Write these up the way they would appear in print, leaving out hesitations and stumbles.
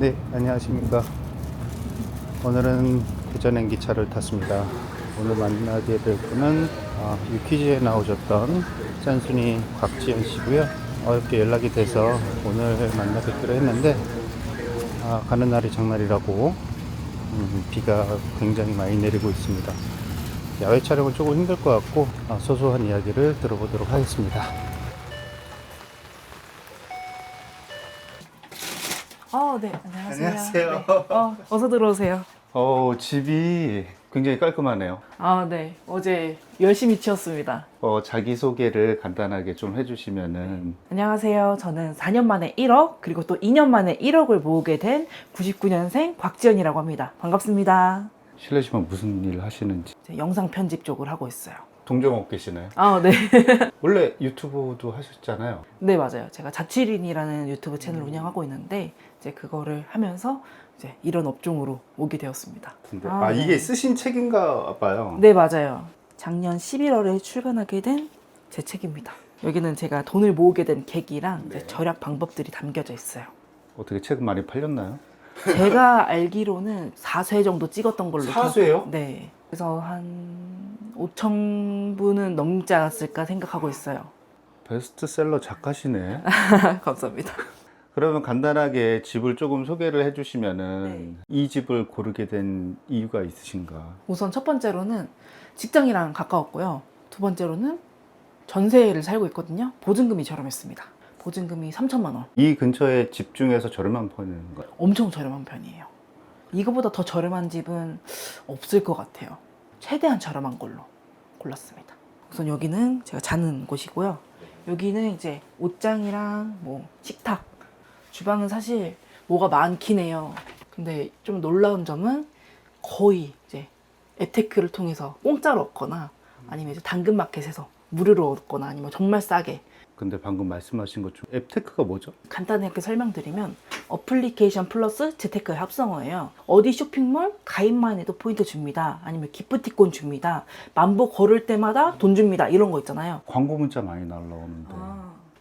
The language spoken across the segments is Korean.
네, 안녕하십니까. 오늘은 대전행기차를 탔습니다. 오늘 만나게 될 분은 유퀴즈에 나오셨던 짠순이 곽지연 씨고요. 어렵게 연락이 돼서 오늘 만나 뵙기로 했는데 가는 날이 장날이라고 비가 굉장히 많이 내리고 있습니다. 야외 촬영은 조금 힘들 것 같고 소소한 이야기를 들어보도록 하겠습니다. 네, 안녕하세요. 안녕하세요. 네. 어서 들어오세요. 집이 굉장히 깔끔하네요. 네. 어제 열심히 치웠습니다. 자기소개를 간단하게 좀 해주시면은. 안녕하세요. 저는 4년 만에 1억, 그리고 또 2년 만에 1억을 모으게 된 99년생 곽지연이라고 합니다. 반갑습니다. 실례지만 무슨 일 하시는지. 영상 편집 쪽을 하고 있어요. 동종업계시나요? 네. 원래 유튜브도 하셨잖아요. 네, 맞아요. 제가 자취린이라는 유튜브 채널을 운영하고 있는데, 이제 그거를 하면서 이제 이런 업종으로 오게 되었습니다. 근데 네. 이게 쓰신 책인가 봐요. 네, 맞아요. 작년 11월에 출간하게 된 제 책입니다. 여기는 제가 돈을 모으게 된 계기랑 이제 절약 방법들이 담겨져 있어요. 어떻게 책은 많이 팔렸나요? 제가 알기로는 4쇄 정도 찍었던 걸로 4쇄요? 네. 그래서 한 5천 부는 넘지 않았을까 생각하고 있어요. 베스트셀러 작가시네. 감사합니다. 그러면 간단하게 집을 조금 소개를 해주시면은 네. 이 집을 고르게 된 이유가 있으신가? 우선 첫 번째로는 직장이랑 가까웠고요. 두 번째로는 전세를 살고 있거든요. 보증금이 저렴했습니다. 보증금이 3천만 원. 이 근처에 집 중에서 저렴한 편인가요? 엄청 저렴한 편이에요. 이거보다 더 저렴한 집은 없을 것 같아요. 최대한 저렴한 걸로 골랐습니다. 우선 여기는 제가 자는 곳이고요. 여기는 이제 옷장이랑 뭐 식탁, 주방은 사실 뭐가 많긴 해요. 근데 좀 놀라운 점은 거의 이제 앱테크를 통해서 공짜로 얻거나 아니면 이제 당근마켓에서 무료로 얻거나 아니면 정말 싸게. 근데 방금 말씀하신 것 중 앱테크가 뭐죠? 간단하게 설명드리면 어플리케이션 플러스 재테크의 합성어예요. 어디 쇼핑몰 가입만 해도 포인트 줍니다. 아니면 기프티콘 줍니다. 만보 걸을 때마다 돈 줍니다. 이런 거 있잖아요. 광고 문자 많이 날라오는데.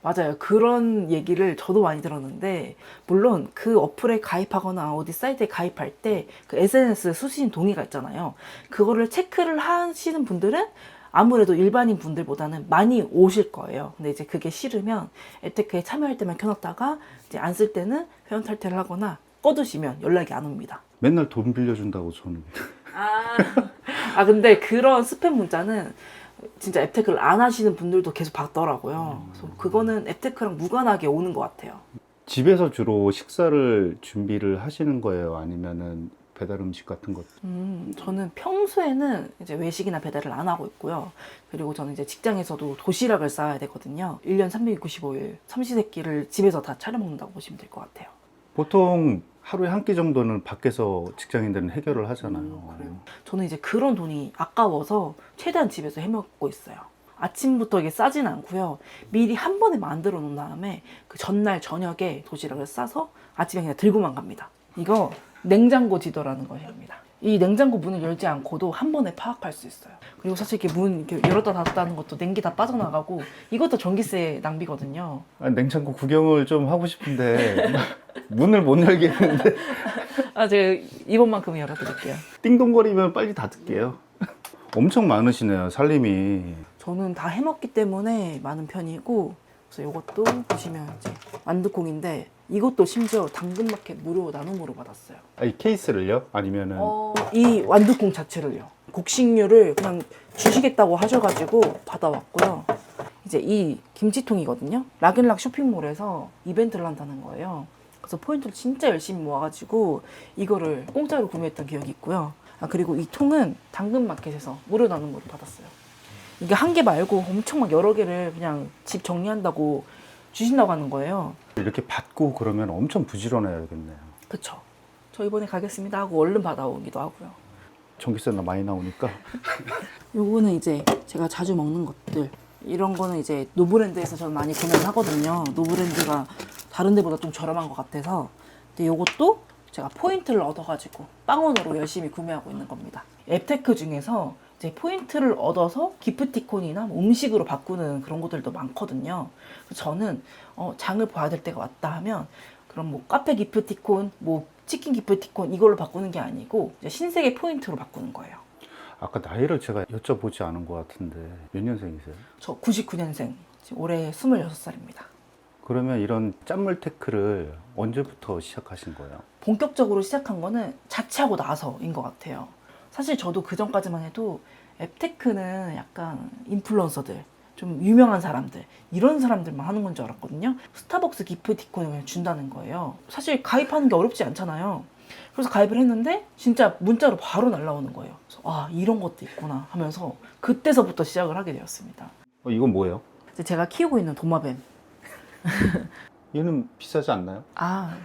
맞아요. 그런 얘기를 저도 많이 들었는데, 물론 그 어플에 가입하거나 어디 사이트에 가입할 때 그 SNS 수신 동의가 있잖아요. 그거를 체크를 하시는 분들은 아무래도 일반인 분들보다는 많이 오실 거예요. 근데 이제 그게 싫으면 앱테크에 참여할 때만 켜놨다가 이제 안 쓸 때는 회원 탈퇴를 하거나 꺼두시면 연락이 안 옵니다. 맨날 돈 빌려준다고 저는. 근데 그런 스팸 문자는 진짜 앱테크를 안 하시는 분들도 계속 받더라고요. 그래서 그거는 앱테크랑 무관하게 오는 것 같아요. 집에서 주로 식사를 준비를 하시는 거예요? 아니면은 배달 음식 같은 것? 저는 평소에는 이제 외식이나 배달을 안 하고 있고요. 그리고 저는 이제 직장에서도 도시락을 싸야 되거든요. 1년 365일 삼시세끼를 집에서 다 차려 먹는다고 보시면 될 것 같아요. 보통 하루에 한 끼 정도는 밖에서 직장인들은 해결을 하잖아요. 그래요. 저는 이제 그런 돈이 아까워서 최대한 집에서 해먹고 있어요. 아침부터 이게 싸진 않고요. 미리 한 번에 만들어 놓은 다음에 그 전날 저녁에 도시락을 싸서 아침에 그냥 들고만 갑니다. 이거 냉장고 지도라는 것입니다. 이 냉장고 문을 열지 않고도 한 번에 파악할 수 있어요. 그리고 사실 이렇게 문 이렇게 열었다 닫았다 하는 것도 냉기 다 빠져나가고 이것도 전기세 낭비거든요. 냉장고 구경을 좀 하고 싶은데 문을 못 열겠는데. 제가 이번만큼은 열어드릴게요. 띵동거리면 빨리 닫을게요. 엄청 많으시네요, 살림이. 저는 다 해먹기 때문에 많은 편이고, 그래서 이것도 보시면 이제 완두콩인데 이것도 심지어 당근마켓 무료 나눔으로 받았어요. 이 케이스를요? 아니면은 이 완두콩 자체를요. 곡식류를 그냥 주시겠다고 하셔가지고 받아왔고요. 이제 이 김치통이거든요. 락앤락 쇼핑몰에서 이벤트를 한다는 거예요. 그래서 포인트를 진짜 열심히 모아가지고 이거를 공짜로 구매했던 기억이 있고요. 그리고 이 통은 당근마켓에서 무료 나눔으로 받았어요. 이게 한 개 말고 엄청 막 여러 개를 그냥 집 정리한다고 주신다고 하는 거예요. 이렇게 받고 그러면 엄청 부지런해야겠네요. 그쵸. 저 이번에 가겠습니다 하고 얼른 받아오기도 하고요. 전기세나 많이 나오니까. 요거는 이제 제가 자주 먹는 것들. 이런 거는 이제 노브랜드에서 저는 많이 구매를 하거든요. 노브랜드가 다른 데보다 좀 저렴한 것 같아서. 근데 요것도 제가 포인트를 얻어가지고 빵원으로 열심히 구매하고 있는 겁니다. 앱테크 중에서 이제 포인트를 얻어서 기프티콘이나 음식으로 바꾸는 그런 것들도 많거든요. 그래서 저는 장을 봐야 될 때가 왔다 하면 그럼 뭐 카페 기프티콘, 뭐 치킨 기프티콘 이걸로 바꾸는 게 아니고 이제 신세계 포인트로 바꾸는 거예요. 아까 나이를 제가 여쭤보지 않은 것 같은데 몇 년생이세요? 저 99년생, 지금 올해 26살입니다. 그러면 이런 짠물 테크를 언제부터 시작하신 거예요? 본격적으로 시작한 거는 자취하고 나서인 것 같아요. 사실 저도 그 전까지만 해도 앱테크는 약간 인플루언서들, 좀 유명한 사람들, 이런 사람들만 하는 건 줄 알았거든요. 스타벅스 기프티콘을 그냥 준다는 거예요. 사실 가입하는 게 어렵지 않잖아요. 그래서 가입을 했는데 진짜 문자로 바로 날라오는 거예요. 그래서 아, 이런 것도 있구나 하면서 그때서부터 시작을 하게 되었습니다. 이건 뭐예요? 이제 제가 키우고 있는 도마뱀. 얘는 비싸지 않나요? 아,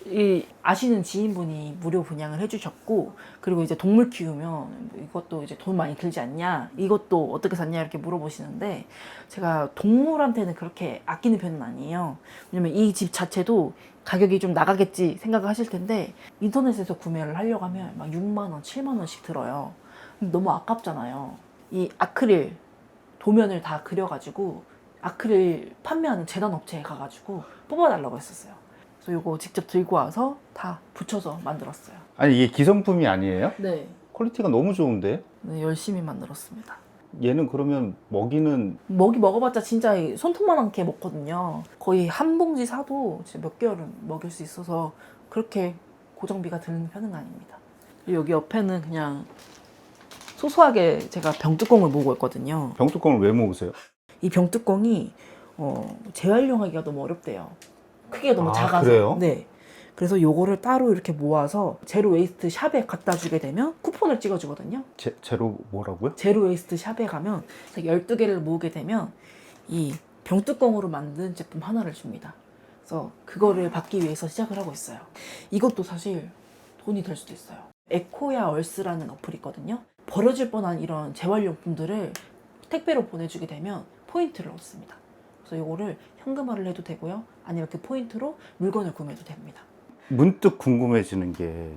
이 아시는 지인분이 무료 분양을 해주셨고, 그리고 이제 동물 키우면 이것도 이제 돈 많이 들지 않냐, 이것도 어떻게 샀냐 이렇게 물어보시는데, 제가 동물한테는 그렇게 아끼는 편은 아니에요. 왜냐면 이 집 자체도 가격이 좀 나가겠지 생각을 하실 텐데, 인터넷에서 구매를 하려고 하면 막 6만 원, 7만 원씩 들어요. 근데 너무 아깝잖아요. 이 아크릴 도면을 다 그려가지고 아크릴 판매하는 재단 업체에 가가지고 뽑아달라고 했었어요. 그래서 이거 직접 들고 와서 다 붙여서 만들었어요. 아니 이게 기성품이 아니에요? 네. 퀄리티가 너무 좋은데? 네, 열심히 만들었습니다. 얘는 그러면 먹이는 먹이 먹어봤자 진짜 이 손톱만하게 먹거든요. 거의 한 봉지 사도 진짜 몇 개월은 먹일 수 있어서 그렇게 고정비가 드는 편은 아닙니다. 여기 옆에는 그냥 소소하게 제가 병뚜껑을 모으고 있거든요. 병뚜껑을 왜 모으세요? 이 병뚜껑이 재활용하기가 너무 어렵대요. 크기가 너무 아, 작아서. 그래요? 네. 그래서 요거를 따로 이렇게 모아서 제로 웨이스트 샵에 갖다 주게 되면 쿠폰을 찍어주거든요. 제로 뭐라고요? 제로 웨이스트 샵에 가면 12개를 모으게 되면 이 병뚜껑으로 만든 제품 하나를 줍니다. 그래서 그거를 받기 위해서 시작을 하고 있어요. 이것도 사실 돈이 될 수도 있어요. 에코야 얼스라는 어플이 있거든요. 버려질 뻔한 이런 재활용품들을 택배로 보내주게 되면 포인트를 얻습니다. 그래서 이거를 현금화를 해도 되고요. 아니면 그 포인트로 물건을 구매해도 됩니다. 문득 궁금해지는 게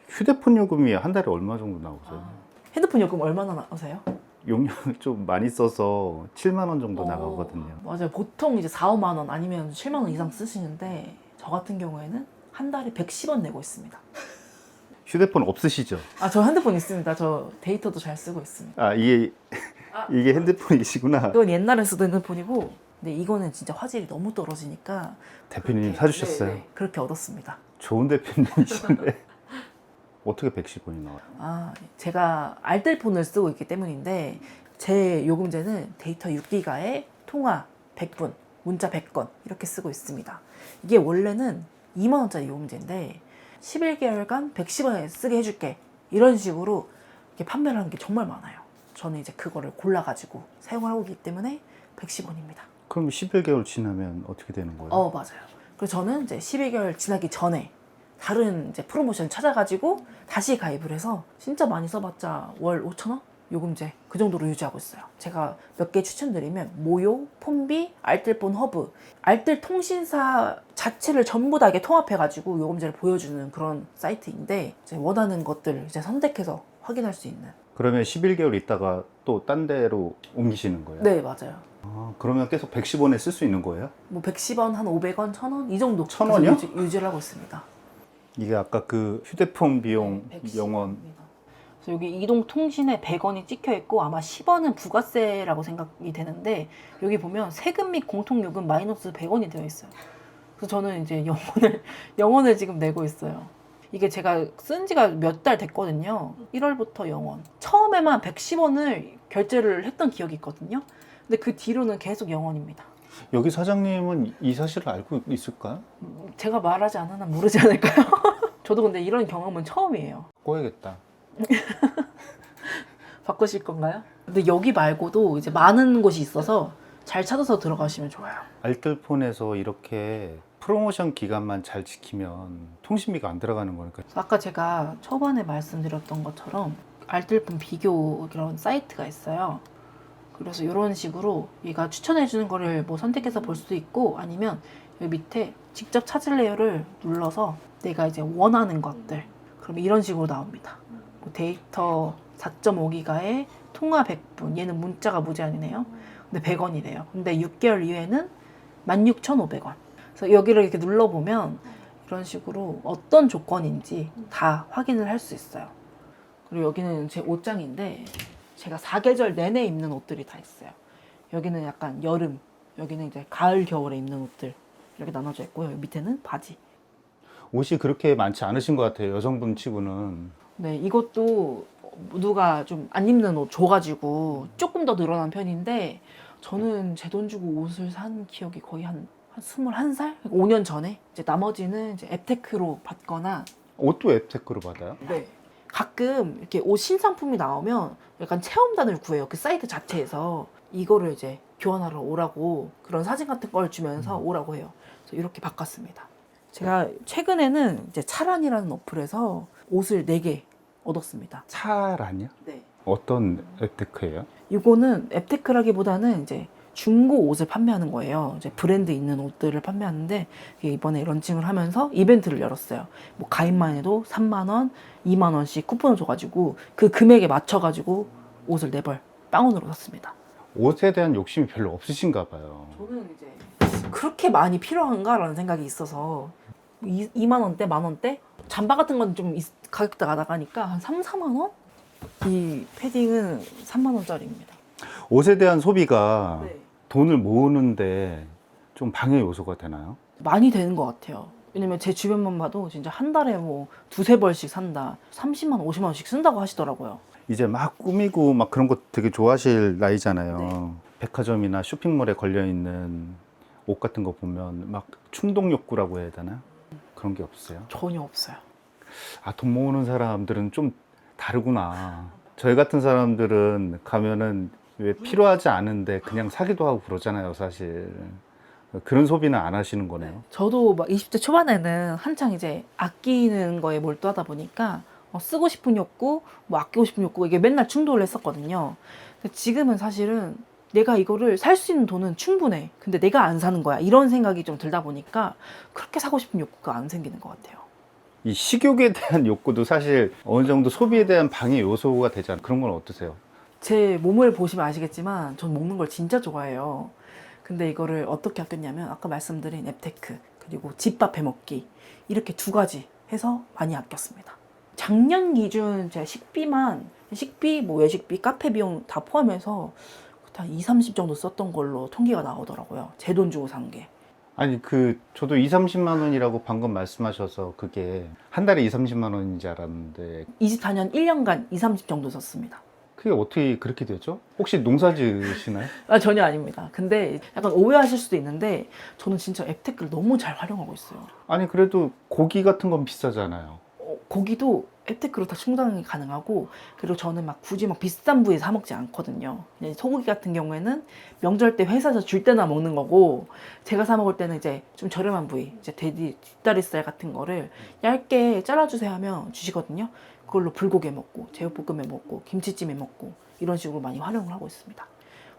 휴대폰 요금이 한 달에 얼마 정도 나오세요? 핸드폰 요금 얼마나 나오세요? 용량을 좀 많이 써서 7만 원 정도 나가거든요. 맞아요. 보통 이제 4, 5만 원 아니면 7만 원 이상 쓰시는데 저 같은 경우에는 한 달에 110원 내고 있습니다. 휴대폰 없으시죠? 아, 저 핸드폰 있습니다. 저 데이터도 잘 쓰고 있습니다. 아 이게 이게 핸드폰이시구나. 이건 옛날에 쓰던 핸드폰이고, 근데 이거는 진짜 화질이 너무 떨어지니까 대표님 사주셨어요? 네, 그렇게 얻었습니다. 좋은 대표님이신데 어떻게 110원이 나와요? 아, 제가 알뜰폰을 쓰고 있기 때문인데 제 요금제는 데이터 6기가에 통화 100분, 문자 100건 이렇게 쓰고 있습니다. 이게 원래는 2만 원짜리 요금제인데 11개월간 110원에 쓰게 해줄게, 이런 식으로 이렇게 판매를 하는 게 정말 많아요. 저는 이제 그거를 골라가지고 사용을 하고 있기 때문에 110원입니다. 그럼 11개월 지나면 어떻게 되는 거예요? 맞아요. 그래서 저는 이제 12개월 지나기 전에 다른 이제 프로모션 찾아가지고 다시 가입을 해서 진짜 많이 써봤자 월 5,000원? 요금제 그 정도로 유지하고 있어요. 제가 몇 개 추천드리면 모요, 폰비, 알뜰폰 허브, 알뜰 통신사 자체를 전부 다 이렇게 통합해가지고 요금제를 보여주는 그런 사이트인데 이제 원하는 것들 이제 선택해서 확인할 수 있는. 그러면 11개월 있다가 또 딴 데로 옮기시는 거예요? 네, 맞아요. 아, 그러면 계속 110원에 쓸 수 있는 거예요? 뭐 110원, 한 500원, 1000원 이 정도 1000원이요? 유지를 하고 있습니다. 이게 아까 그 휴대폰 비용 네, 0원. 그래서 여기 이동통신에 100원이 찍혀 있고 아마 10원은 부가세라고 생각이 되는데 여기 보면 세금 및 공통요금 마이너스 100원이 되어 있어요. 그래서 저는 이제 영원을 지금 내고 있어요. 이게 제가 쓴 지가 몇 달 됐거든요. 1월부터 영원. 처음에만 110원을 결제를 했던 기억이 있거든요. 근데 그 뒤로는 계속 영원입니다. 여기 사장님은 이 사실을 알고 있을까요? 제가 말하지 않으면 모르지 않을까요? 저도 근데 이런 경험은 처음이에요. 꼬야겠다. 바꾸실 건가요? 근데 여기 말고도 이제 많은 곳이 있어서 잘 찾아서 들어가시면 좋아요. 알뜰폰에서 이렇게 프로모션 기간만 잘 지키면 통신비가 안 들어가는 거니까. 아까 제가 초반에 말씀드렸던 것처럼 알뜰폰 비교 이런 사이트가 있어요. 그래서 이런 식으로 얘가 추천해주는 거를 뭐 선택해서 볼 수도 있고, 아니면 여기 밑에 직접 찾을래요를 눌러서 내가 이제 원하는 것들, 그럼 이런 식으로 나옵니다. 뭐 데이터 4.5기가에 통화 100분, 얘는 문자가 무제한이네요. 근데 100원이래요. 근데 6개월 이후에는 16,500원. 그래서 여기를 이렇게 눌러보면 이런 식으로 어떤 조건인지 다 확인을 할 수 있어요. 그리고 여기는 제 옷장인데 제가 사계절 내내 입는 옷들이 다 있어요. 여기는 약간 여름, 여기는 이제 가을, 겨울에 입는 옷들 이렇게 나눠져 있고요. 여기 밑에는 바지. 옷이 그렇게 많지 않으신 것 같아요. 여성분 치고는. 네, 이것도 누가 좀 안 입는 옷 줘가지고 조금 더 늘어난 편인데 저는 제 돈 주고 옷을 산 기억이 거의 한 21살? 5년 전에. 이제 나머지는 이제 앱테크로 받거나. 옷도 앱테크로 받아요? 네. 가끔 이렇게 옷 신상품이 나오면 약간 체험단을 구해요. 그 사이트 자체에서 이거를 이제 교환하러 오라고 그런 사진 같은 걸 주면서 오라고 해요. 그래서 이렇게 바꿨습니다. 제가 최근에는 이제 차란이라는 어플에서 옷을 4개 얻었습니다. 차란이요? 네. 어떤 앱테크예요? 이거는 앱테크라기보다는 이제 중고 옷을 판매하는 거예요. 이제 브랜드 있는 옷들을 판매하는데 이번에 런칭을 하면서 이벤트를 열었어요. 뭐 가입만 해도 3만 원, 2만 원씩 쿠폰을 줘가지고 그 금액에 맞춰가지고 옷을 4벌 빵원으로 샀습니다. 옷에 대한 욕심이 별로 없으신가 봐요. 저는 이제 그렇게 많이 필요한가라는 생각이 있어서 2만 원대, 만 원대? 잠바 같은 건 좀 가격대가 나가니까 한 3, 4만 원? 이 패딩은 3만 원짜리입니다. 옷에 대한 소비가 네. 돈을 모으는데 좀 방해 요소가 되나요? 많이 되는 것 같아요. 왜냐면 제 주변만 봐도 진짜 한 달에 뭐 2-3벌씩 산다. 30만 원, 50만 원씩 쓴다고 하시더라고요. 이제 막 꾸미고 막 그런 거 되게 좋아하실 나이잖아요. 네. 백화점이나 쇼핑몰에 걸려있는 옷 같은 거 보면 막 충동 욕구라고 해야 되나? 그런 게 없어요? 전혀 없어요. 아, 돈 모으는 사람들은 좀 다르구나. 저희 같은 사람들은 가면은 왜 필요하지 않은데 그냥 사기도 하고 그러잖아요, 사실. 그런 소비는 안 하시는 거네요. 저도 막 20대 초반에는 한창 이제 아끼는 거에 몰두하다 보니까 쓰고 싶은 욕구, 뭐 아끼고 싶은 욕구 이게 맨날 충돌을 했었거든요. 근데 지금은 사실은 내가 이거를 살 수 있는 돈은 충분해. 근데 내가 안 사는 거야. 이런 생각이 좀 들다 보니까 그렇게 사고 싶은 욕구가 안 생기는 것 같아요. 이 식욕에 대한 욕구도 사실 어느 정도 소비에 대한 방해 요소가 되잖아요. 그런 건 어떠세요? 제 몸을 보시면 아시겠지만 전 먹는 걸 진짜 좋아해요. 근데 이거를 어떻게 아꼈냐면 아까 말씀드린 앱테크 그리고 집밥 해먹기 이렇게 2가지 해서 많이 아꼈습니다. 작년 기준 제가 식비, 뭐 외식비, 카페 비용 다 포함해서 한 20-30 정도 썼던 걸로 통계가 나오더라고요. 제 돈 주고 산 게. 아니, 저도 20-30만 원이라고 방금 말씀하셔서 그게 한 달에 20-30만 원인 줄 알았는데 24년 1년간 20-30 정도 썼습니다. 그게 어떻게 그렇게 되죠? 혹시 농사 지으시나요? 전혀 아닙니다. 근데 약간 오해하실 수도 있는데 저는 진짜 앱테크를 너무 잘 활용하고 있어요. 아니, 그래도 고기 같은 건 비싸잖아요. 고기도 앱테크로 다 충당이 가능하고 그리고 저는 막 굳이 막 비싼 부위 사 먹지 않거든요. 그냥 소고기 같은 경우에는 명절 때 회사에서 줄 때나 먹는 거고 제가 사 먹을 때는 이제 좀 저렴한 부위 이제 돼지 뒷다리살 같은 거를 얇게 잘라주세요 하면 주시거든요. 그걸로 불고기 해 먹고 제육볶음 해 먹고 김치찜 해 먹고 이런 식으로 많이 활용을 하고 있습니다.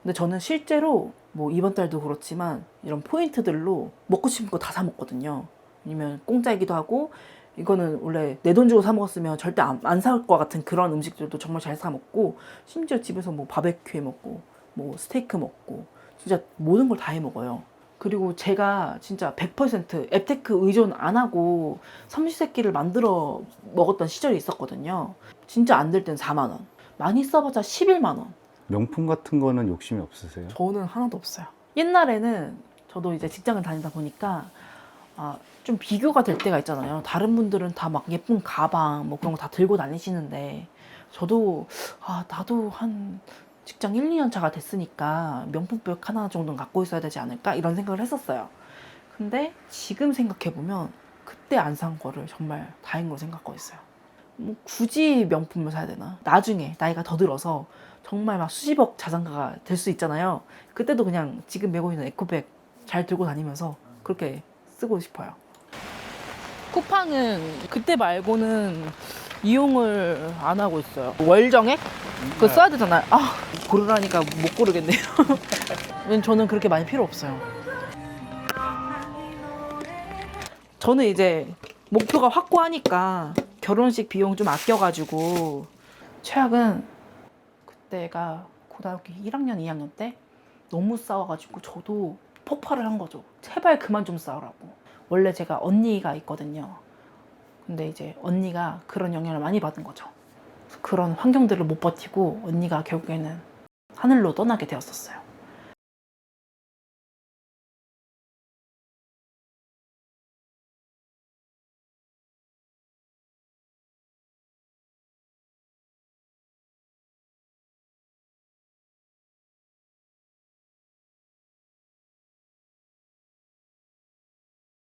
근데 저는 실제로 뭐 이번 달도 그렇지만 이런 포인트들로 먹고 싶은 거 다 사 먹거든요. 아니면 공짜이기도 하고 이거는 원래 내 돈 주고 사 먹었으면 절대 안 살 것 같은 그런 음식들도 정말 잘 사 먹고 심지어 집에서 뭐 바베큐 해 먹고 뭐 스테이크 먹고 진짜 모든 걸 다 해 먹어요. 그리고 제가 진짜 100% 앱테크 의존 안 하고 삼시세끼를 만들어 먹었던 시절이 있었거든요. 진짜 안 될 땐 4만 원, 많이 써봤자 11만 원. 명품 같은 거는 욕심이 없으세요? 저는 하나도 없어요. 옛날에는 저도 이제 직장을 다니다 보니까 좀 비교가 될 때가 있잖아요. 다른 분들은 다 막 예쁜 가방 뭐 그런 거 다 들고 다니시는데 저도 나도 한 직장 1-2년 차가 됐으니까 명품백 하나 정도는 갖고 있어야 되지 않을까 이런 생각을 했었어요. 근데 지금 생각해보면 그때 안 산 거를 정말 다행으로 생각하고 있어요. 뭐 굳이 명품을 사야 되나? 나중에 나이가 더 들어서 정말 막 수십억 자산가가 될 수 있잖아요. 그때도 그냥 지금 메고 있는 에코백 잘 들고 다니면서 그렇게 쓰고 싶어요. 쿠팡은 그때 말고는 이용을 안 하고 있어요. 월정액? 그거 써야 되잖아요. 고르라니까 못 고르겠네요. 왜냐면 저는 그렇게 많이 필요 없어요. 저는 이제 목표가 확고하니까 결혼식 비용 좀 아껴가지고 최악은 그때가 고등학교 1학년, 2학년 때 너무 싸워가지고 저도 폭발을 한 거죠. 제발 그만 좀 싸우라고. 원래 제가 언니가 있거든요. 근데 이제 언니가 그런 영향을 많이 받은 거죠. 그런 환경들을 못 버티고 언니가 결국에는 하늘로 떠나게 되었었어요.